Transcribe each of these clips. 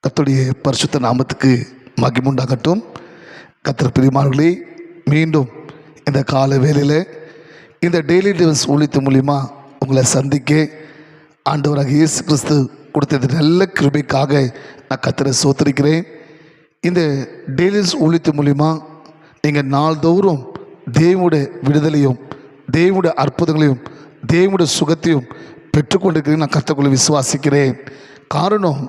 கர்த்தருடைய பரிசுத்த நாமத்துக்கு மகிமுண்டாகட்டும். கர்த்தர் பிரியமானவர்களே, மீண்டும் இந்த கால வேளையில் இந்த டெய்லி டிவன்ஸ் ஊழியத்தின் மூலிமா உங்களை சந்திக்க ஆண்டவராக இயேசு கிறிஸ்து கொடுத்த நல்ல கிருபைக்காக நான் கர்த்தரை ஸ்தோத்திரிக்கிறேன். இந்த டெய்லி ஊழியத்தின் மூலிமா நீங்கள் நாள்தோறும் தேவனுடைய விடுதலையும் தேவனுடைய அற்புதங்களையும் தேவனுடைய சுகத்தையும் பெற்றுக்கொண்டிருக்கிறேன். நான் கர்த்தருக்குள்ளே விசுவாசிக்கிறேன். காரணம்,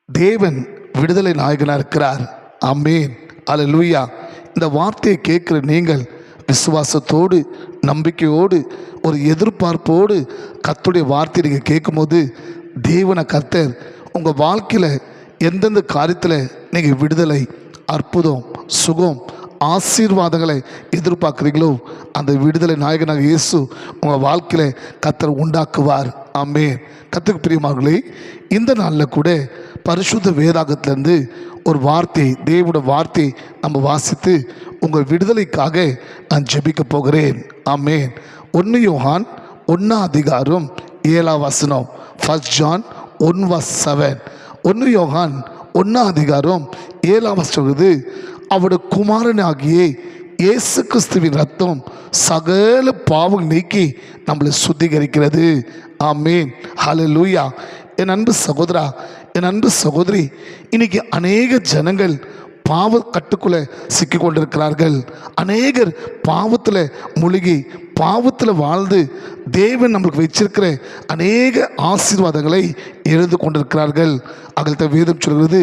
தேவன் விடுதலை நாயகனாக இருக்கிறார். ஆமென், அல்லேலூயா. இந்த வார்த்தையை கேட்குற நீங்கள் விசுவாசத்தோடு நம்பிக்கையோடு ஒரு எதிர்பார்ப்போடு கர்த்தருடைய வார்த்தையை நீங்கள் கேட்கும்போது தேவனை கர்த்தர் உங்கள் வாழ்க்கையில் எந்தெந்த காரியத்தில் நீங்கள் விடுதலை, அற்புதம், சுகம், ஆசீர்வாதங்களை எதிர்பார்க்குறீங்களோ அந்த விடுதலை நாயகனாக இயேசு உங்கள் வாழ்க்கையில் கர்த்தர் உண்டாக்குவார். ஆமென். கர்த்தருக்கு பிரியமானவர்களே, இந்த நாளில் கூட பரிசுத்த வேதாகத்திலேருந்து ஒரு வார்த்தை, தேவனுடைய வார்த்தை நம்ம வாசித்து உங்கள் விடுதலைக்காக நான் ஜெபிக்க போகிறேன். ஆமென். 1 யோவான் 1:7 1 John 1:7. 1 யோவான் 1:7 சொல்கிறது, அவருடைய குமாரனாகிய இயேசு கிறிஸ்துவின் ரத்தம் சகல பாவம் நீக்கி நம்மளை சுத்திகரிக்கிறது. ஆமென், ஹல்லேலூயா. என் அன்பு சகோதரா, என் அன்பு சகோதரி, இன்னைக்கு அநேக ஜனங்கள் பாவ கட்டுக்குள்ளே சிக்கி கொண்டிருக்கிறார்கள். அநேகர் பாவத்தில் முழுகி பாவத்தில் வாழ்ந்து தேவன் நம்மளுக்கு வச்சிருக்கிற அநேக ஆசீர்வாதங்களை எழுந்து கொண்டிருக்கிறார்கள். அவர்கள்ட்ட வேதம் சொல்கிறது,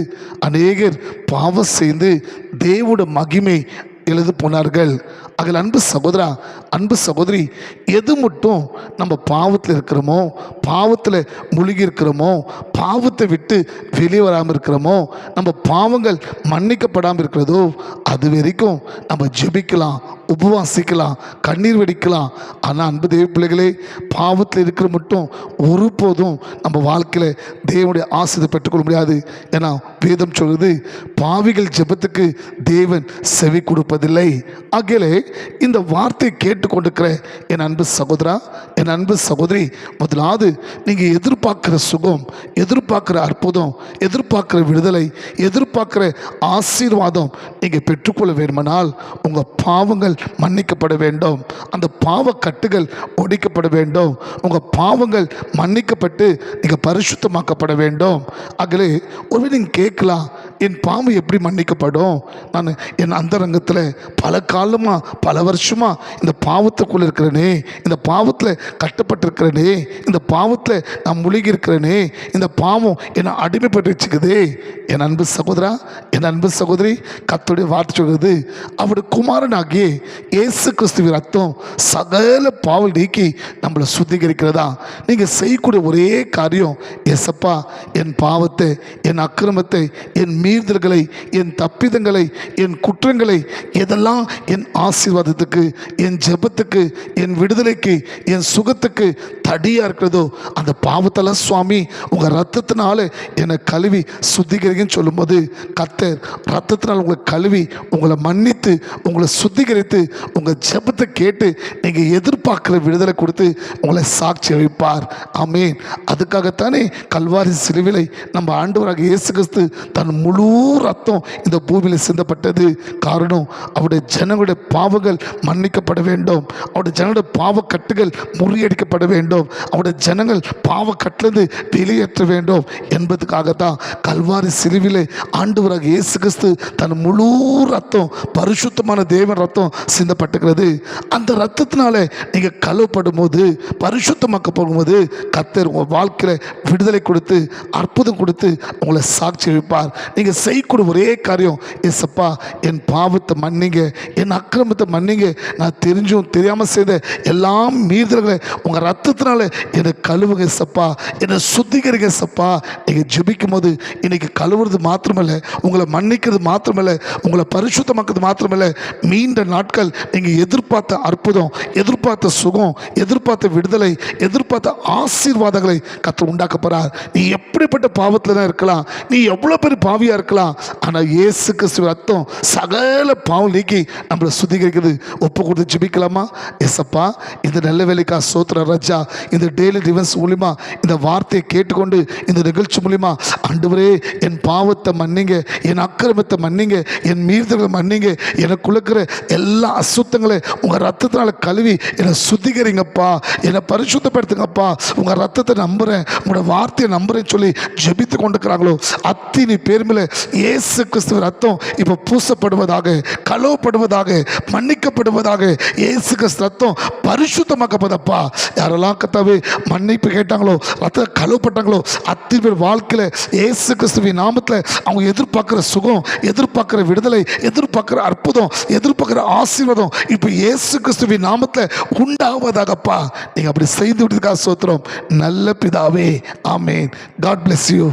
அநேகர் பாவம் செய்து தேவோட மகிமை எழுது போனார்கள். அதில் அன்பு சகோதரா, அன்பு சகோதரி, எது மட்டும் நம்ம பாவத்தில் இருக்கிறோமோ, பாவத்தில் முழுகி இருக்கிறோமோ, பாவத்தை விட்டு வெளியே வராமல் இருக்கிறோமோ, நம்ம பாவங்கள் மன்னிக்கப்படாமல் இருக்கிறதோ, அது வரைக்கும் நம்ம ஜெபிக்கலாம், உபவாசிக்கலாம், கண்ணீர் வெடிக்கலாம். ஆனால் அன்பு தேவ பிள்ளைகளே, பாவத்தில் இருக்கிற மட்டும் ஒருபோதும் நம்ம வாழ்க்கையில் தேவனுடைய ஆசீர்வாதத்தை பெற்றுக்கொள்ள முடியாது. ஏன்னா வேதம் சொல்கிறது, பாவிகள் ஜெபத்துக்கு தேவன் செவி கொடுப்பதில்லை. ஆகையிலே இந்த வார்த்தை கேட்டுக்கொண்டிருக்கிற என் அன்பு சகோதரா, என் அன்பு சகோதரி, முதலாவது நீங்கள் எதிர்பார்க்கிற சுகம், எதிர்பார்க்கிற அற்புதம், எதிர்பார்க்கிற விடுதலை, எதிர்பார்க்கிற ஆசீர்வாதம் நீங்கள் பெற்றுக்கொள்ள வேண்டுமானால் உங்கள் பாவங்கள் மன்னிக்கப்பட வேண்டும். அந்த பாவ கட்டுகள் ஒடிக்கப்பட வேண்டும். உங்கள் பாவங்கள் மன்னிக்கப்பட்டு நீங்கள் பரிசுத்தமாக்கப்பட வேண்டும். அதிலே ஒருவேளை நீங்கள் கேட்கலாம், என் பாவம் எப்படி மன்னிக்கப்படும்? நான் என் அந்தரங்கத்தில் பல காலமாக பல வருஷமாக இந்த பாவத்துக்குள்ளே இருக்கிறேனே, இந்த பாவத்தில் கட்டப்பட்டிருக்கிறேனே, இந்த பாவத்தில் நான் முழுகி இருக்கிறேனே, இந்த பாவம் என்னை அடிமைப்பட்டு வச்சுக்குதே. என் அன்பு சகோதரா, என் அன்பு சகோதரி, கர்த்தருடைய வார்த்தை சொல்கிறது, அவருடைய குமாரனாகிய இயேசு கிறிஸ்துவின் ரத்தம் சகல பாவம் நீக்கி நம்மளை சுத்திகரிக்கிறதா. நீங்கள் செய்யக்கூடிய ஒரே காரியம், ஏசப்பா என் பாவத்தை, என் அக்கிரமத்தை, என் மீறுதல்களை, என் தப்பிதங்களை, என் குற்றங்களை, எதெல்லாம் என் ஆசீர்வாதத்துக்கு, என் ஜெபத்துக்கு, என் விடுதலைக்கு, என் சுகத்துக்கு தடியாக இருக்கிறதோ அந்த பாவத்தெல்லாம் சுவாமி உங்கள் ரத்தத்தினால என்னை கழுவி சுத்திகரிக்கன்னு சொல்லும்போது கர்த்தர் ரத்தத்தினால் உங்களை கழுவி உங்களை மன்னித்து உங்களை சுத்திகரித்து உங்கள் ஜெபத்தை கேட்டு நீங்கள் எதிர்பார்க்குற விடுதலை கொடுத்து உங்களை சாட்சி வைப்பார். ஆமென். அதுக்காகத்தானே கல்வாரி சிலுவிலை நம்ம ஆண்டவராக இயேசு கிறிஸ்து தன் முழு ரத்தம் இந்த பூமியில் சிந்தப்பட்டது. காரணம், அவருடைய ஜனங்களுடைய பாவங்கள் மன்னிக்கப்பட வேண்டும், அவருடைய ஜனங்களுடைய பாவ கட்டுகள் முறியடிக்கப்பட வேண்டும், அவருடைய ஜனங்கள் பாவ கட்டிலிருந்து வெளியேற்ற வேண்டும் என்பதுக்காகத்தான் கல்வாரி சிலுவிலே ஆண்டவராக இயேசு கிறிஸ்து தன் முழு ரத்தம், பரிசுத்தமான தேவன் ரத்தம் சிந்தப்பட்டுகிறது. அந்த ரத்தத்தினால நீங்கள் கழுவப்படும் போது, பரிசுத்தமாக்கப்படும் போது கர்த்தர் உங்கள் வாழ்க்கையில் விடுதலை கொடுத்து அற்புதம் கொடுத்து உங்களை சாட்சி வைப்பார். நீங்கள் செய்யக்கூடிய ஒரே காரியம், ஏசப்பா என் பாவத்தை மன்னிங்க, என் அக்கிரமத்தை மன்னிங்க, நான் தெரிஞ்சும் தெரியாமல் செய்த எல்லா மீறுதல்களை உங்கள் ரத்தத்தினால என்னை கழுவுங்க சப்பா, என்னை சுத்திகரிங்க சப்பா. நீங்கள் ஜெபிக்கும் போது இன்னைக்கு கழுவுறது மாத்திரமல்ல, உங்களை மன்னிக்கிறது மாத்திரமல்ல, உங்களை பரிசுத்தமாக்குறது மாத்திரமல்ல, நீண்ட நாட்கள் நீங்கள் எதிர்பார்த்த அற்புதம், எதிர்பார்த்த சுகம், எதிர்பார்த்த விடுதலை, எதிர்பார்த்த ஆசீர்வாதங்களை கர்த்தர் உண்டாக்க போகிறார். நீ எப்படிப்பட்ட பாவத்தில் தான் இருக்கலாம், நீ எவ்வளோ பெரிய பாவியாக இருக்கலாம், ஆனால் இயேசு கிறிஸ்துவ ரத்தம் சகல பாவம் நீக்கி நம்மளை சுத்திகரிக்கிறது. ஒப்பு கொடுத்து ஜெபிக்கலாமா? ஏசப்பா, இந்த நல்ல வேலைக்கா சோத்திர ராஜா. இந்த டெய்லி டிவன்ஸ் மூலிமா இந்த வார்த்தையை கேட்டுக்கொண்டு இந்த நிகழ்ச்சி மூலிமா ஆண்டவரே என் பாவத்தை மன்னிங்க, என் அக்கிரமத்தை மன்னிங்க, என் மீறுதல்களை மன்னிங்க, எனக்குள்ள இருக்கிற எல்லா அசுத்தங்களை உங்கள் ரத்தத்தினால கழுவி என்னை சுத்திகரிங்கப்பா, என்னை பரிசுத்தப்படுத்துங்கப்பா. உங்கள் ரத்தத்தை நம்புகிறேன், உங்களோட வார்த்தையை நம்புறேன்னு சொல்லி ஜெபித்து கொண்டிருக்கிறாங்களோ அத்தனை பேர் மேலே இயேசு கிறிஸ்துவ ரத்தம் இப்போ பூசப்படுவதாக, கழுவப்படுவதாக, மன்னிக்கப்படுவதாக. இயேசு கிறிஸ்து ரத்தம் பரிசுத்தமாக்கப்பதப்பா. யாரெல்லாம் கர்த்தாவே மன்னிப்பு கேட்டாங்களோ, ரத்தம் கழுவப்பட்டாங்களோ அத்தனை பேர் வாழ்க்கையில் இயேசு கிறிஸ்துவின் நாமத்தில் அவங்க எதிர்பார்க்குற சுகம், எதிர்பார்க்குற விடுதலை, எதிர்பார்க்குற அற்புதம், எதிர்பார்க்குற ஆசீர்வாதம் இப்போ இயேசு கிறிஸ்துவின் நாமத்தில் உண்டாவதாகப்பா. நீங்கள் அப்படி செய்து விட்டதுக்காக ஸ்தோத்திரம் நல்ல பிதாவே. ஆமென். God bless you.